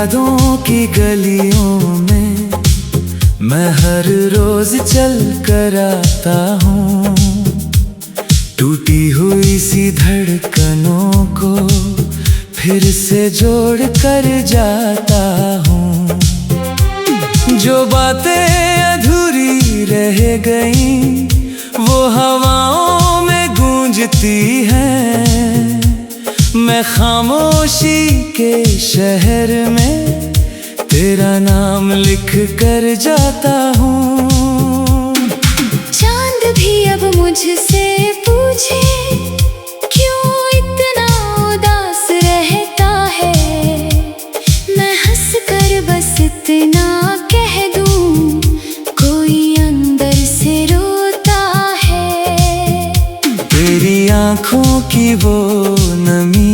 यादों की गलियों में मैं हर रोज चल कर आता हूँ। टूटी हुई सी धड़कनों को फिर से जोड़ कर जाता हूँ। जो बातें अधूरी रह गईं वो हवाओं में गूंजती हैं। मैं खामोशी के शहर में तेरा नाम लिख कर जाता हूँ। चांद भी अब मुझसे पूछे क्यों इतना उदास रहता है, मैं हंस कर बस इतना कह दूं कोई अंदर से रोता है। तेरी आँखों की वो नमी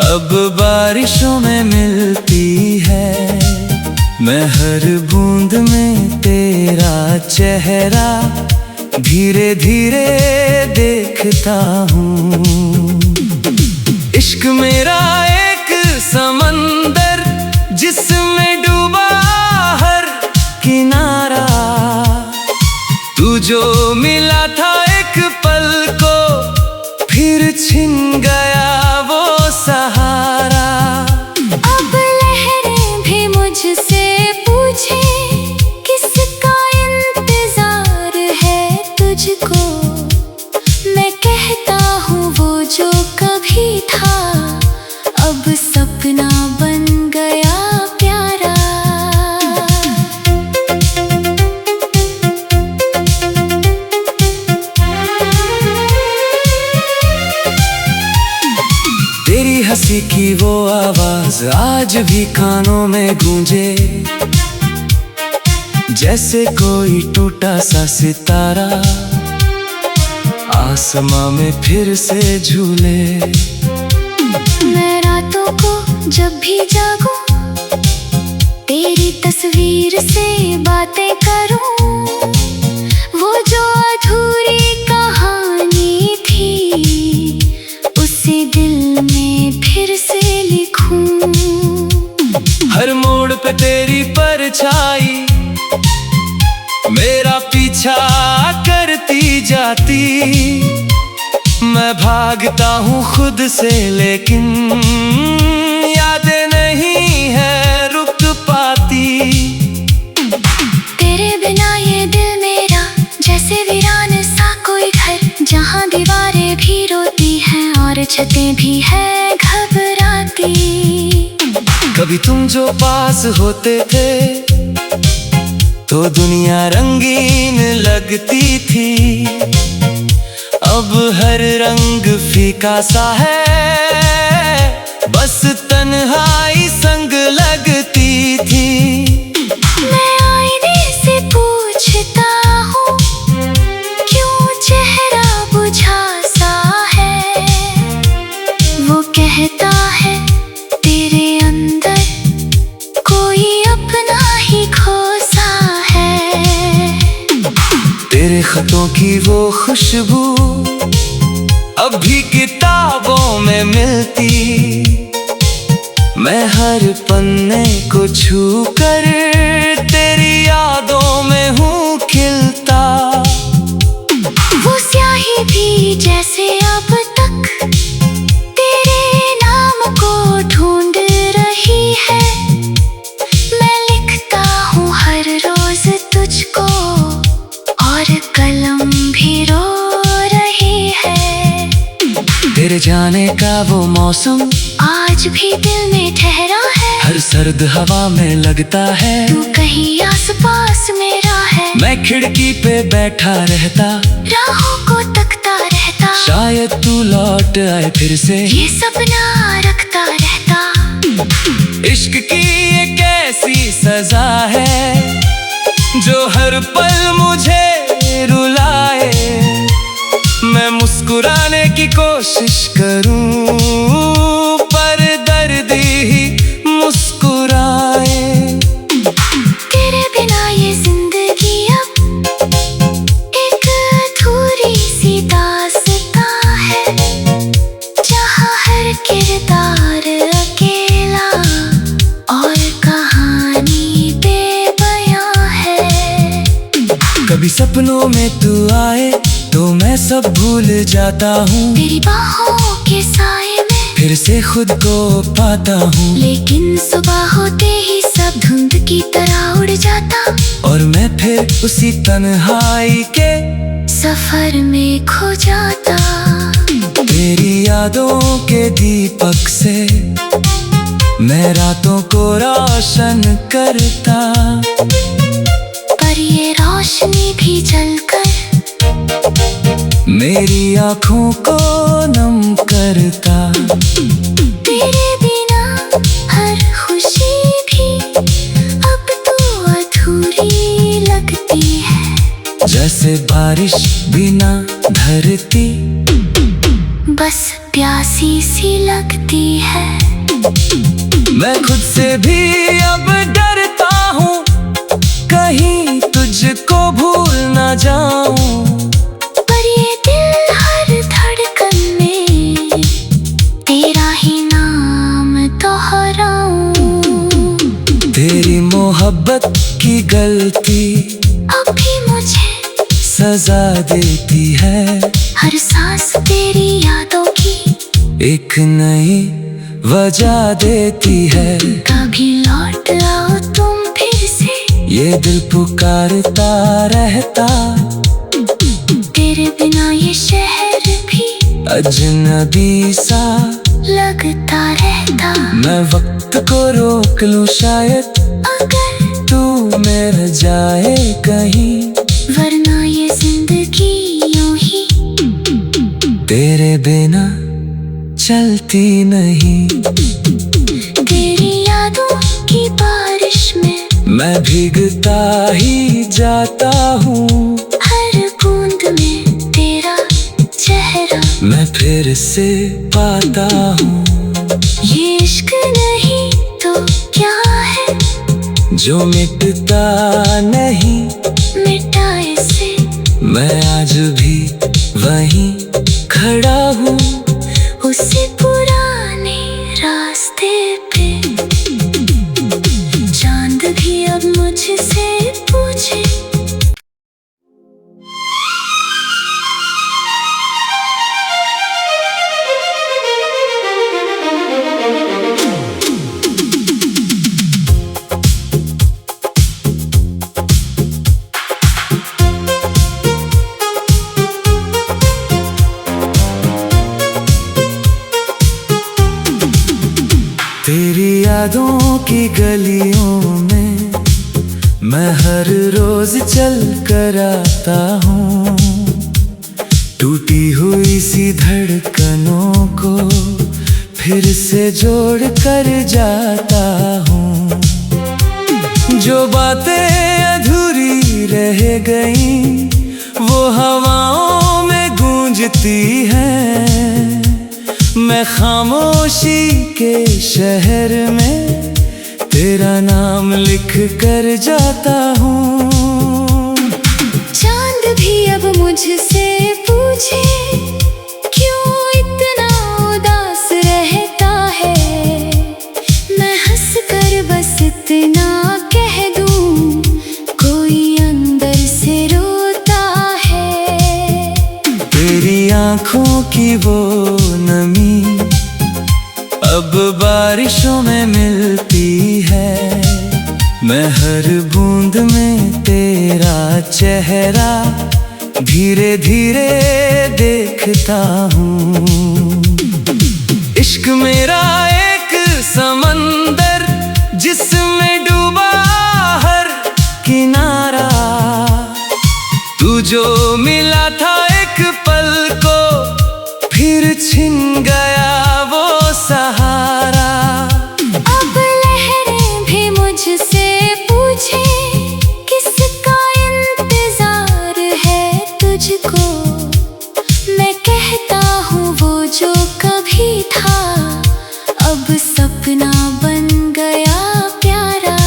अब बारिशों में मिलती है। मैं हर बूंद में तेरा चेहरा धीरे धीरे देखता हूँ। इश्क मेरा एक समंदर जिसमें डूबा हर किनारा। तू जो मिला था एक पल को फिर छिन गया वो सहारा। अब लहरें भी मुझसे पूछे किसका इंतजार है तुझको, मैं कहता हूँ वो जो कभी था अब सपना बन गया प्यारा। तेरी हंसी की वो आवाज आज भी कानों में गूंजे, जैसे कोई टूटा सा सितारा आसमां में फिर से झूले। मैं रातों को जब भी जागूं तेरी तस्वीर से बातें करूं, वो जो अधूरी कहानी थी उसे दिल में फिर से लिखूं। हर मोड़ पे तेरी परछाई मेरा पीछा करती जाती। मैं भागता हूँ खुद से लेकिन यादें नहीं है रुक पाती। तेरे बिना ये दिल मेरा जैसे वीरान सा कोई घर, जहाँ दीवारें भी रोती हैं और छतें भी है घबराती। कभी तुम जो पास होते थे तो दुनिया रंगीन लगती थी। अब हर रंग फीका सा है, बस तन्हाई संग लगती थी। मैं आईने से पूछता हूँ क्यों चेहरा बुझा सा है, वो कहता है तेरे अंदर कोई अपना ही खोसा है। तेरे खतों की वो खुशबू अब भी किताबों में मिलती। मैं हर पन्ने को छू कर तेरी यादों में हूँ खिलता। वो स्याही भी जैसे अब तक तेरे नाम को ढूंढ रही है। मैं लिखता हूँ हर रोज तुझको और कलम भी रो रही है। तेरे जाने का वो मौसम आज भी दिल में ठहरा है, हर सर्द हवा में लगता है। तू कहीं आस पास मेरा है, मैं खिड़की पे बैठा रहता, राहों को तकता रहता। शायद तू लौट आए फिर से, ये सपना रखता रहता। इश्क की एक ऐसी सजा है जो हर पल मुझे रुलाए। मैं मुस्कुराने की कोशिश करूं पर दर्द ही मुस्कुराए। तेरे बिना ये जिंदगी अब एक अधूरी सी दास्तां है, जहाँ हर किरदार अकेला कभी सपनों में तू आए तो मैं सब भूल जाता हूँ। तेरी बाहों के साए में फिर से खुद को पाता हूँ। लेकिन सुबह होते ही सब धुंध की तरह उड़ जाता, और मैं फिर उसी तन्हाई के सफर में खो जाता। तेरी यादों के दीपक से मैं रातों को रोशन करता, पर ये रोशनी भी जलकर मेरी आँखों को नम करता। तेरे बिना हर खुशी भी अब तो अधूरी लगती है। जैसे बारिश बिना धरती बस प्यासी सी लगती है। मैं खुद से भी अब डरता हूँ, कहीं तुझको भूल ना जाऊं। पर ये दिल हर धड़कन में तेरा ही नाम दोहराऊं। तेरी मोहब्बत की गलती अब भी मुझे सजा देती है। हर सांस तेरी यादों की एक नई वजह देती है। कभी लौट आओ तुम फिर से, ये दिल पुकारता रहता। तेरे बिना ये शहर भी अजनबी सा लगता रहता। मैं वक्त को रोक लूं शायद, अगर तू मिल जाए कहीं। वरना ये जिंदगी यूं ही तेरे बिना चलती नहीं। तेरी यादों की बारिश में मैं भीगता ही जाता हूँ। हर बूंद में तेरा चेहरा मैं फिर से पाता हूँ। ये इश्क नहीं तो क्या है जो मिटता नहीं, मिटाए से मैं आज भी वहीं खड़ा हूँ। उसी पुराने रास्ते पे चांद भी अब मुझसे पूछे। तेरी यादों की गलियों में मैं हर रोज चल कर आता हूँ। टूटी हुई सी धड़कनों को फिर से जोड़ कर जाता हूँ। जो बातें अधूरी रह गईं वो हवाओं में गूंजती हैं। मैं खामोशी के शहर में तेरा नाम लिख कर जाता हूँ। चांद भी अब मुझसे पूछे क्यों इतना उदास रहता है। मैं हंस कर बस इतना कह दूं, कोई अंदर से रोता है। तेरी आँखों की वो नमी अब बारिशों में मिलती है। मैं हर बूंद में तेरा चेहरा धीरे धीरे देखता हूँ। इश्क मेरा एक समंदर जिसमें डूबा हर किनारा। तू जो मिला था एक पल को फिर छिन गया वो सहारा। अब लहरें भी मुझसे पूछे किसका इंतजार है तुझको। मैं कहता हूँ वो जो कभी था अब सपना बन गया प्यारा।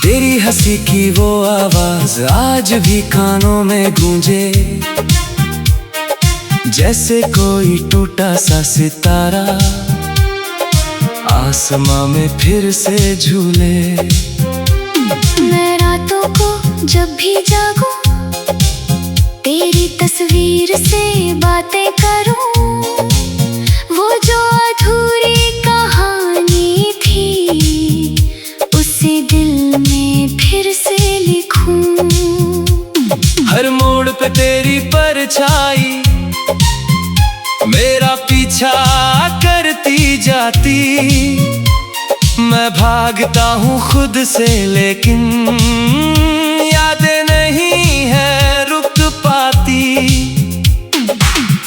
तेरी हंसी की वो आवाज आज भी कानों में गूंजे। जैसे कोई टूटा सा सितारा आसमां में फिर से झूले। मैं रातों को जब भी जागूं तेरी तस्वीर से बातें करूं, वो जो अधूरी कहानी थी उसे दिल में फिर से लिखूं। हर मोड़ पे तेरी परछाई मेरा पीछा करती जाती। मैं भागता हूँ खुद से लेकिन यादें नहीं है रुक पाती।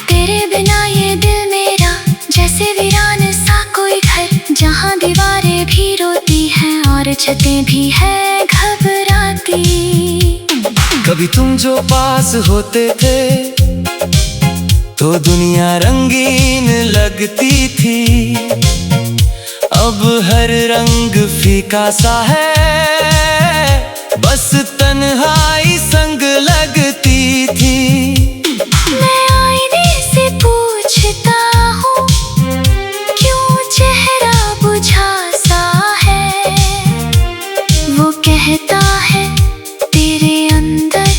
तेरे बिना ये दिल मेरा जैसे वीरान सा कोई घर, जहाँ दीवारें भी रोती हैं और छतें भी है घबराती। कभी तुम जो पास होते थे तो दुनिया रंगीन लगती थी। अब हर रंग फीका सा है, बस तन्हाई संग लगती थी। मैं आईने से पूछता हूँ क्यों चेहरा बुझा सा है, वो कहता है तेरे अंदर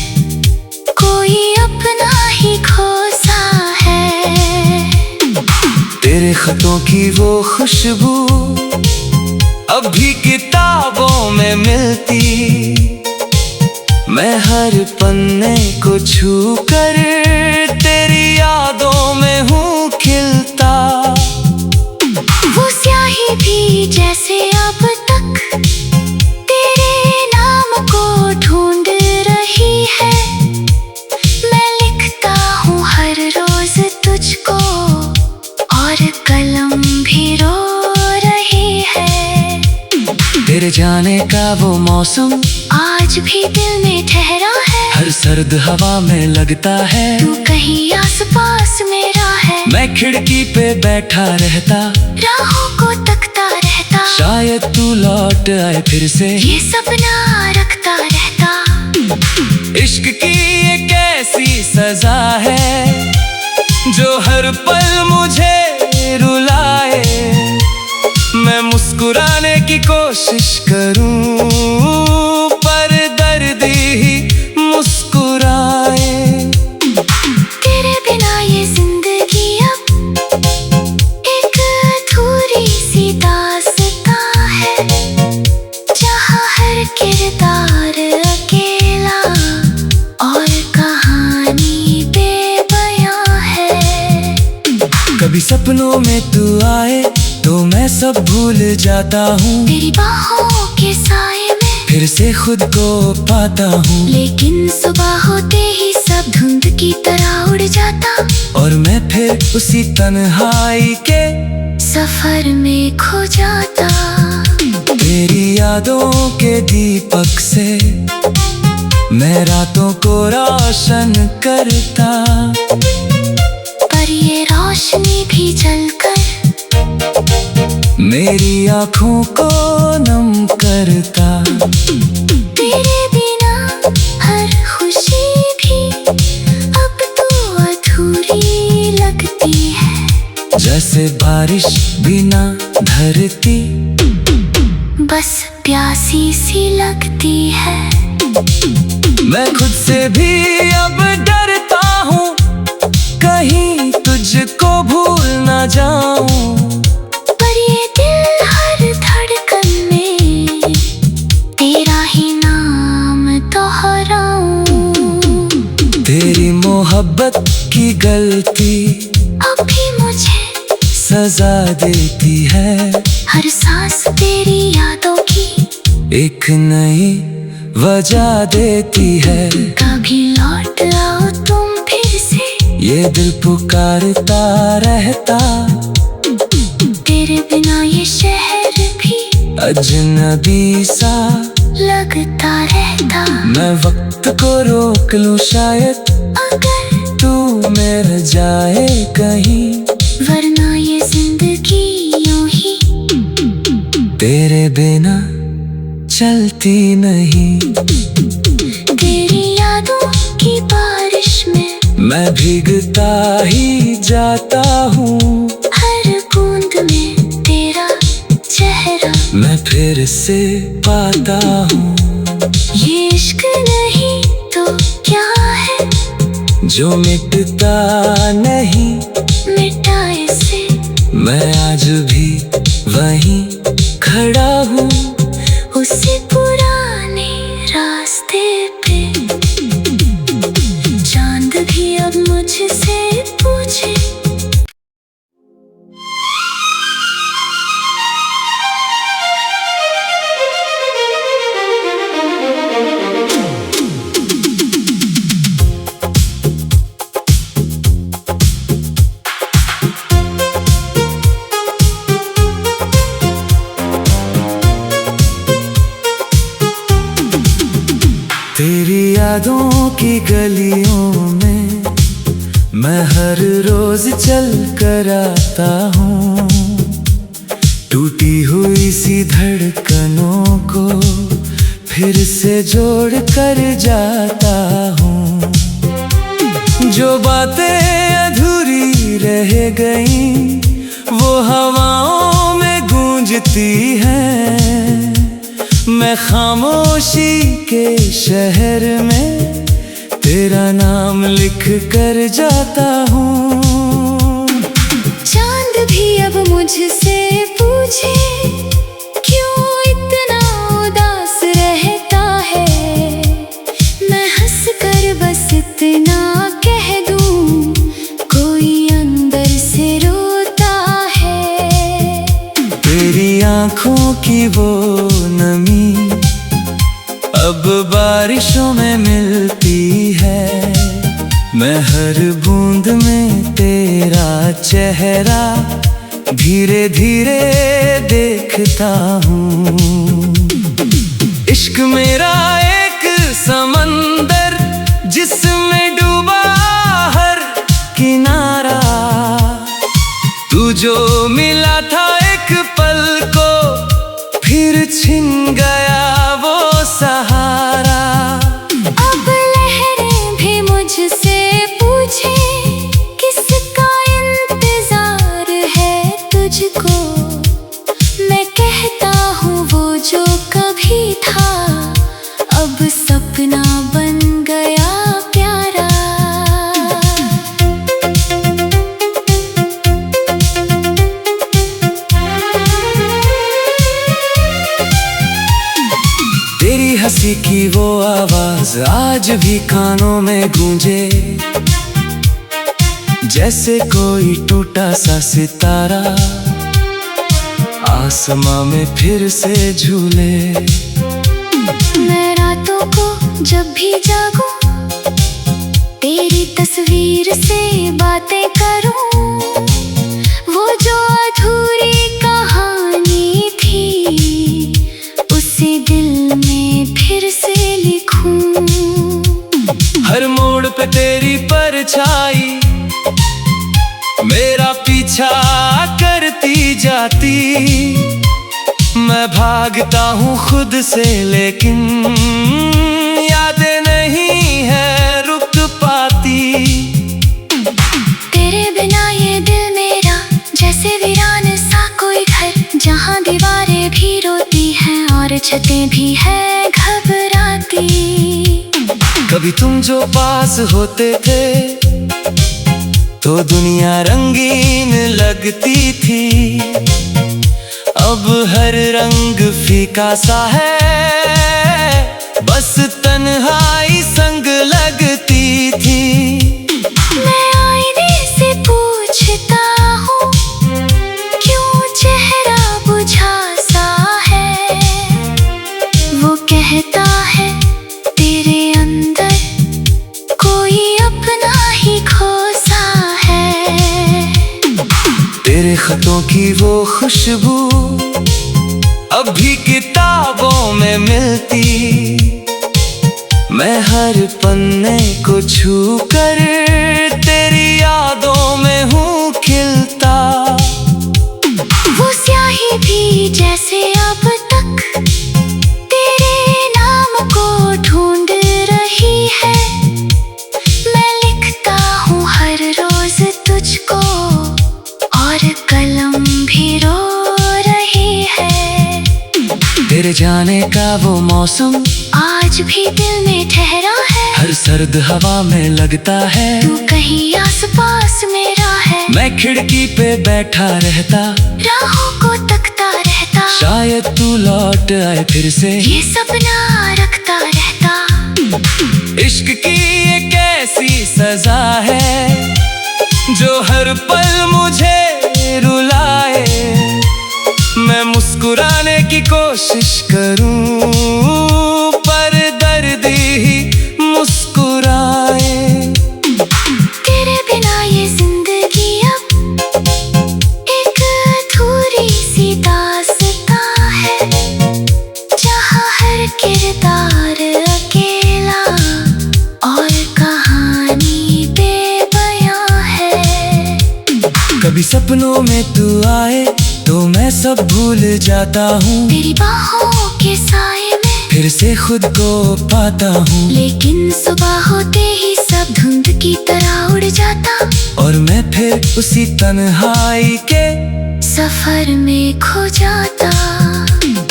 कोई अपना ही खोसा है। तेरे खतों की वो खुशबू अब भी किताबों में मिलती। मैं हर पन्ने को छू कर तेरी यादों में हूँ खिलता। वो स्याही भी जैसे अब तक तेरे नाम को ढूंढ रही है। मैं लिखता हूँ हर रोज तुझको और कलम भी रो रही है। तेरे जाने का वो मौसम आज भी दिल में ठहरा है, हर सर्द हवा में लगता है। तू कहीं आस पास मेरा है, मैं खिड़की पे बैठा रहता, राहों को तकता रहता। शायद तू लौट आए फिर से, ये सपना रखता रहता। इश्क की एक ऐसी सजा है जो हर पल मुझे रुलाए। मैं मुस्कुराने की कोशिश करूं पर दर्द ही मुस्कुराए। तेरे बिना ये जिंदगी अब एक अधूरी सी दास्तां है, जहाँ हर किरदार अकेला और कहानी बेबयां है। कभी सपनों में तू आए तो मैं सब भूल जाता हूँ, तेरी बाहों के साए में फिर से खुद को पाता हूँ। लेकिन सुबह होते ही सब धुंध की तरह उड़ जाता, और मैं फिर उसी तन्हाई के सफर में खो जाता। तेरी यादों के दीपक से मैं रातों को रोशन करता, पर ये रोशनी भी जलकर मेरी आँखों को नम करता। तेरे बिना हर खुशी भी अब तो अधूरी लगती है, जैसे बारिश बिना धरती बस प्यासी सी लगती है। मैं खुद से भी अब डरता हूँ, कहीं तुझको भूल न जाऊं। पर ये दिल हर धड़कन में तेरा ही नाम दोहराऊं। तेरी मोहब्बत की गलती अब भी मुझे सजा देती है, हर सांस तेरी यादों की एक नई वजह देती है। कभी लौट आओ तुम फिर से, ये दिल पुकारता रहता, तेरे बिना ये शहर भी अजनबी सा लगता रहता। मैं वक्त को रोक लूं शायद अगर तू मिल जाए कहीं, वरना ये जिंदगी यूं ही तेरे बिना चलती नहीं। तेरी यादों की बारिश में मैं भीगता ही जाता हूँ, हर बूंद में तेरा चेहरा मैं फिर से पाता हूँ। ये इश्क नहीं तो क्या है, जो मिटता नहीं मिटा इसे। मैं आज भी वहीं खड़ा हूँ, उसी पुराने रास्ते पे। चांद भी अब मुझसे पूछे, तेरी यादों की गलियों में मैं हर रोज चल कर आता हूँ। टूटी हुई सी धड़कनों को फिर से जोड़ कर जाता हूँ। जो बातें अधूरी रह गईं वो हवाओं में गूंजती हैं। मैं खामोशी के शहर में तेरा नाम लिख कर जाता हूँ। चांद भी अब मुझसे पूछे, क्यों इतना उदास रहता है। मैं हंस कर बस इतना कह दूं, कोई अंदर से रोता है। तेरी आँखों की वो नमी अब बारिशों में मिलती है। मैं हर बूंद में तेरा चेहरा धीरे धीरे देखता हूँ। इश्क मेरा एक समंदर जिसमें डूबा हर किनारा। तू जो मिला था एक पल को फिर छिन गया वो सहारा। अब लहरें भी मुझसे पूछे, किसका इंतजार है तुझको। मैं कहता हूँ वो जो कभी था अब सपना बन गया प्यारा। तेरी हंसी की वो आवाज आज भी कानों में गूंजे, जैसे कोई टूटा सा सितारा आसमां में फिर से झूले। मैं रातों को जब भी जागूं, तेरी तस्वीर से बातें करूं। वो जो अधूरी कहानी थी उसे दिल में फिर से लिखूं। हर मोड़ पे तेरी परछाई मेरा पीछा करती जाती। मैं भागता हूँ खुद से लेकिन यादें नहीं है रुक पाती। तेरे बिना ये दिल मेरा जैसे वीरान सा कोई घर, जहाँ दीवारें भी रोती हैं और छतें भी है घबराती। कभी तुम जो पास होते थे तो दुनिया रंगीन लगती थी। अब हर रंग फीका सा है, बस तन्हाई संग लगती थी। मैं आईने से पूछता हूँ, क्यों चेहरा बुझा सा है। वो कहता है तेरे अंदर कोई अपना ही खोसा है। तेरे खतों की वो खुशबू अब भी किताबों में मिलती। मैं हर पन्ने को छू कर तेरी यादों में हूँ खिलता। वो स्याही भी जैसे अब तक तेरे नाम को ढूंढ रही है। मैं लिखता तेरे जाने का वो मौसम आज भी दिल में ठहरा है। हर सर्द हवा में लगता है तू कहीं आस पास मेरा है। मैं खिड़की पे बैठा रहता, राहों को तकता रहता, शायद तू लौट आए फिर से, ये सपना रखता रहता। इश्क की एक ऐसी सजा है जो हर पल मुझे रुलाए। मैं मुस्कुराने की कोशिश करूं पर दर्द ही मुस्कुराए। तेरे बिना ये जिंदगी अब एक अधूरी सी दास्तां है, जहाँ हर किरदार अकेला और कहानी बेबयां है। कभी सपनों में तू आए तो मैं सब भूल जाता हूँ, तेरी बाहों के साए में फिर से खुद को पाता हूँ। लेकिन सुबह होते ही सब धुंध की तरह उड़ जाता, और मैं फिर उसी तन्हाई के सफर में खो जाता।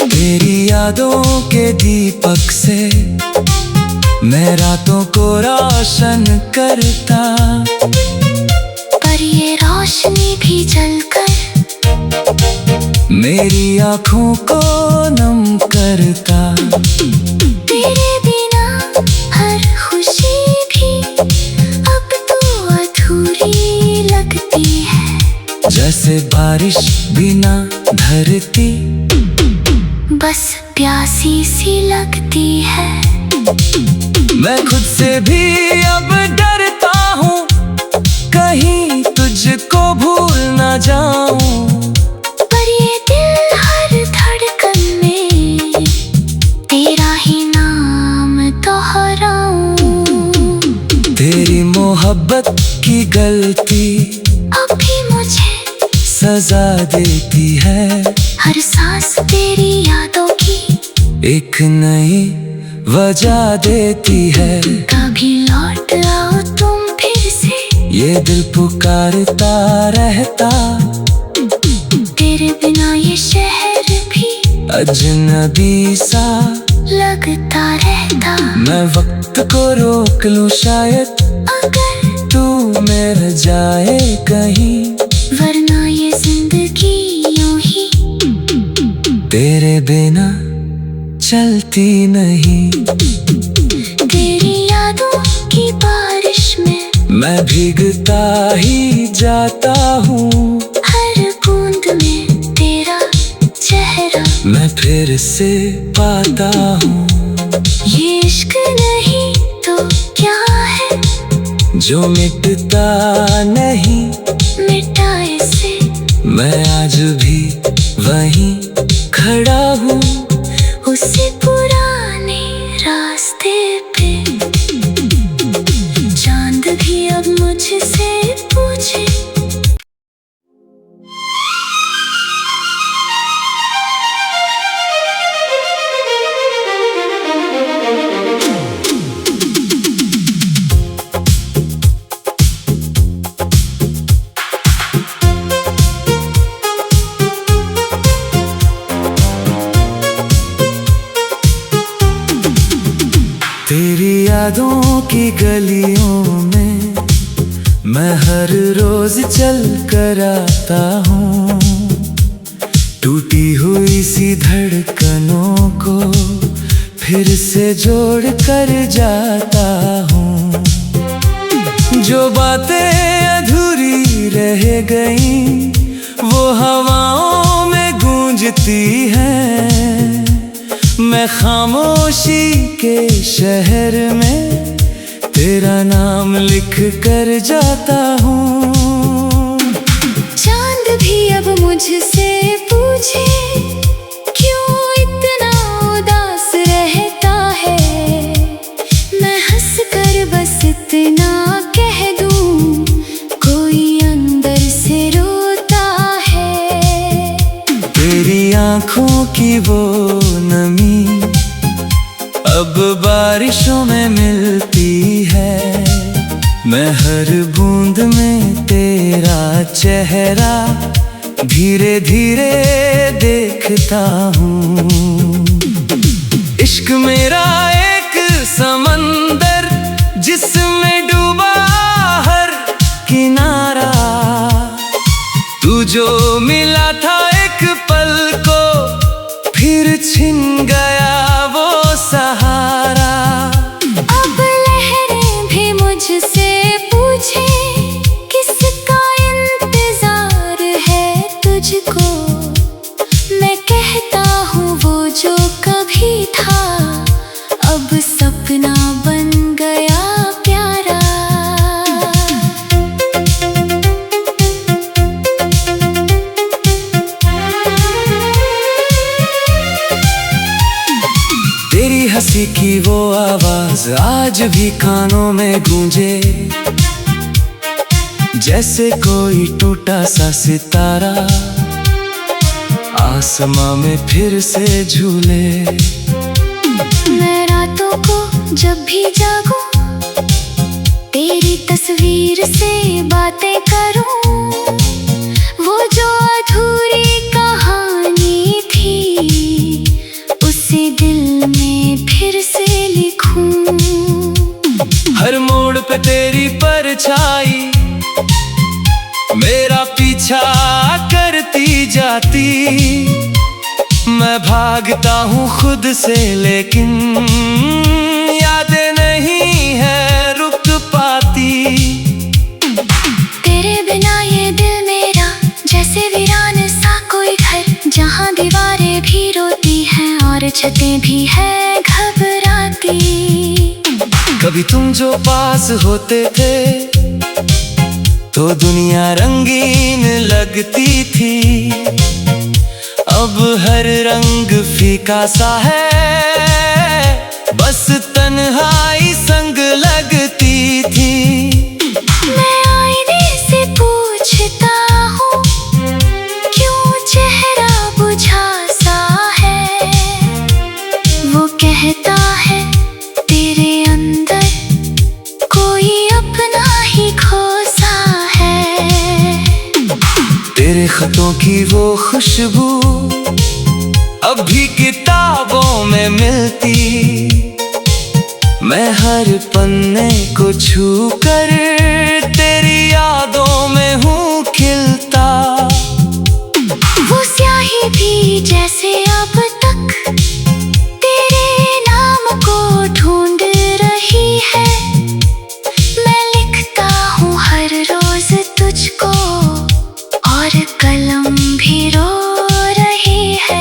तेरी यादों के दीपक से मैं रातों को रोशन करता, पर ये रोशनी भी जलकर मेरी आँखों को नम करता। तेरे बिना हर खुशी भी अब तो अधूरी लगती है, जैसे बारिश बिना धरती बस प्यासी सी लगती है। मैं खुद से भी अब डरता हूँ, कहीं तुझको भूल न जाऊं। पर ये दिल हर धड़कन में तेरा ही नाम दोहराऊं। तेरी मोहब्बत की गलती अब भी मुझे सजा देती है, हर सांस तेरी यादों की एक नई वजह देती है। कभी लौट आओ तुम फिर से, ये दिल पुकारता रहता, तेरे बिना ये शहर भी अजनबी सा लगता रहता। मैं वक्त को रोक लूं शायद अगर तू मिल जाए कहीं, वरना ये जिंदगी यूं ही तेरे बिना चलती नहीं। तेरी यादों की बारिश में मैं भीगता ही जाता हूँ, हर बूंद में तेरा चेहरा मैं फिर से पाता हूँ। ये इश्क नहीं तो क्या है, जो मिटता नहीं मिटाए से मैं आज भी वहीं खड़ा हूँ, उसी पुराने रास्ते पे। चांद भी अब मुझसे पूछे, तेरी यादों की गलियों में मैं हर रोज चल कर आता हूँ, टूटी हुई सी धड़कनों को फिर से जोड़ कर जाता हूँ। जो बातें अधूरी रह गईं वो हवाओं में गूंजती हैं। मैं खामोशी के शहर में तेरा नाम लिख कर जाता हूँ। चांद भी अब मुझसे पूछे, क्यों इतना उदास रहता है। मैं हंस कर बस इतना कह दूं, कोई अंदर से रोता है। तेरी आँखों की वो नमी अब बारिशों में मिलती है। मैं हर बूंद में तेरा चेहरा धीरे धीरे देखता हूँ। इश्क मेरा एक समंदर जिसमें डूबा हर किनारा। तू जो मिला था एक पल को फिर छिन गया वो सहारा। अब लहरें भी मुझसे पूछे किसका इंतजार है तुझको। मैं कहता हूँ वो जो कभी था अब सपना बन गया प्यारा। तेरी हंसी की वो आवाज आज भी कानों में गूंजे, जैसे कोई टूटा सा सितारा आसमां में फिर से झूले। मैं रातों को जब भी जागूं तेरी तस्वीर से बातें करूं। वो जो अधूरी कहानी थी उसे दिल में फिर से लिखूं। हर मोड़ पे तेरी परछाई मेरा पीछा करती जाती। मैं भागता हूँ खुद से लेकिन यादें नहीं है रुक पाती। तेरे बिना ये दिल मेरा जैसे वीरान सा कोई घर, जहाँ दीवारें भी रोती हैं और छतें भी हैं घबराती। कभी तुम जो पास होते थे तो दुनिया रंगीन लगती थी। अब हर रंग फीका सा है बस तन्हाई संग लगती थी। मैं आईने से पूछता हूँ क्यों चेहरा बुझा सा है। वो कहता है तेरे अंदर कोई अपना ही खोसा है। तेरे खतों की वो खुशबू अब भी किताबों में मिलती। मैं हर पन्ने को छू कर तेरी यादों में हूँ खिलता। वो स्याही भी जैसे अब तक तेरे नाम को ढूंढ रही है। मैं लिखता हूँ हर रोज तुझको और कलम भी रो रही है।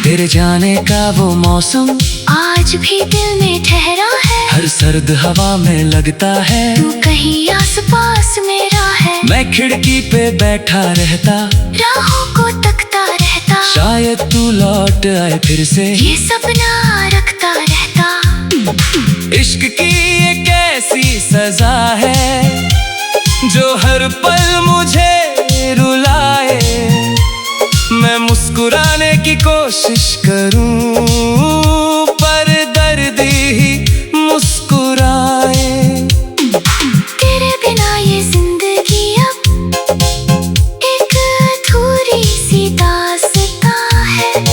तेरे जाने का वो मौसम आज भी दिल में ठहरा है। हर सर्द हवा में लगता है तू कहीं आस पास मेरा है। मैं खिड़की पे बैठा रहता राहों को तकता रहता। शायद तू लौट आए फिर से ये सपना रखता रहता। इश्क की एक ऐसी सजा है जो हर पल मुझे रुलाए। मैं मुस्कुराने की कोशिश करूं पर दर्द ही मुस्कुराए। तेरे बिना ये जिंदगी अब एक अधूरी सी दास्तां है,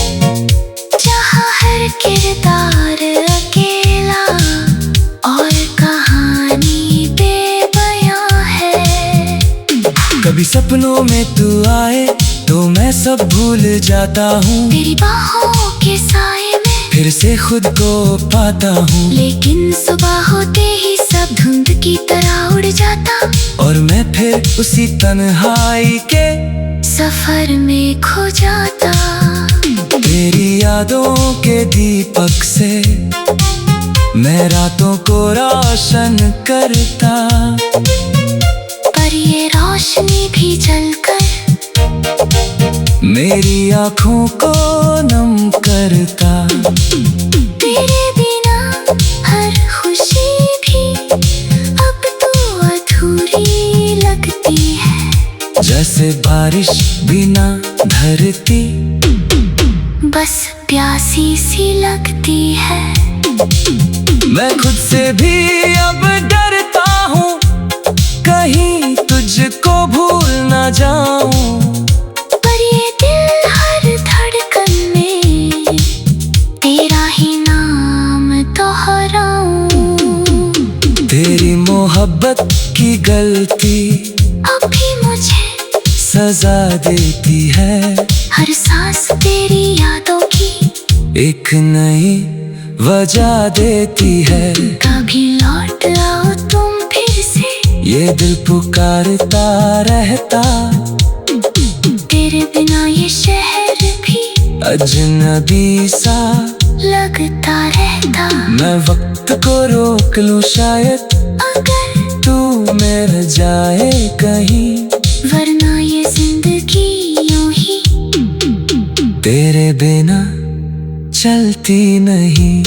जहाँ हर किरदार अकेला और कहानी बेबयां है। कभी सपनों में तू आए तो मैं सब भूल जाता हूँ। तेरी बाहों के साए में फिर से खुद को पाता हूँ। लेकिन सुबह होते ही सब धुंध की तरह उड़ जाता और मैं फिर उसी तन्हाई के सफर में खो जाता। तेरी यादों के दीपक से मैं रातों को रोशन करता। पर ये रोशनी भी जलकर मेरी आँखों को नम करता। तेरे बिना हर खुशी भी अब तो अधूरी लगती है। जैसे बारिश बिना धरती बस प्यासी सी लगती है। मैं खुद से भी अब डरता हूँ कहीं तुझको भूल न जाऊं। पर ये दिल हर धड़कन में तेरा ही मोहब्बत की गलती अब भी मुझे सजा देती है। हर सांस तेरी यादों की एक नई वजह देती है। कभी लौट आओ तुम फिर से, ये दिल पुकारता रहता। तेरे बिना ये शहर भी अजनबी सा लगता रहता। मैं वक्त को रोक लूं शायद, अगर तू मिल जाए कहीं। वरना ये जिंदगी यूं ही तेरे बिना चलती नहीं।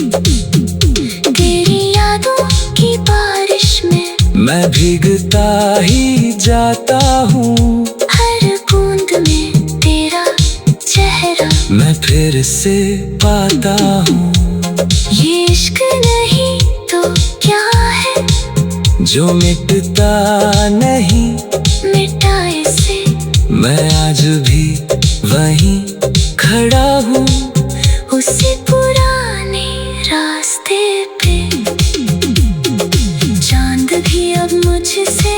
तेरी यादों की बारिश में मैं भीगता ही जाता हूँ। हर बूंद में तेरा चेहरा मैं फिर से पाता हूँ। ये इश्क नहीं तो क्या है, जो मिटता नहीं मिटाए से। मैं आज भी वहीं खड़ा हूँ। उसी पुराने रास्ते पे चांद भी अब मुझसे